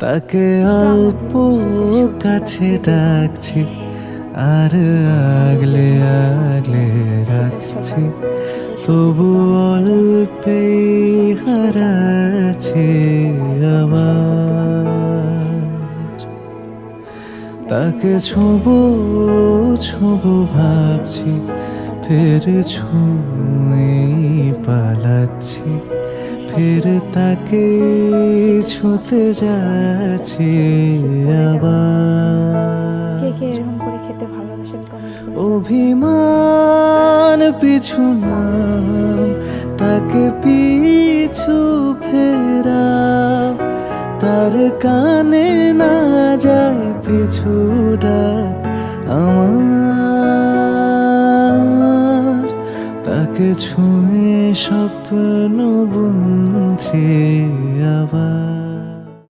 তাকে তো আমার অল্প চোখের সামনে কাছে তাকিয়ে দেখলাম ডাকছি আর আগলে বন্ধুকে আগলে শেষ রাখছি, হলো। আসলে সত্যি তবু কিন্তু অনেক মজা। অল্পেই তো জানো হারাচ্ছি তোমার সাথে শেয়ার করতে পেরে আবার। তাকে ভাবছিলাম ছোবো যে ছোবো ভাবছি, ফের ছুঁয়ে পালাচ্ছি, ফের ভাবছিলাম তাকে যদি তোমার ছুঁতে সাথে যদি অনেক বছর যাচ্ছি পরে দেখা হয়। কে কে আবার। এরকম করে খেতে ভালোবাসেন কমেন্ট করে জানাবেন। অভিমান পিছু নাম, তাকে পিছু ফেরাও, তার কানে না যায় পিছু ডাক আমার। তাকে ছুঁয়ে স্বপ্ন বুনছি আবার।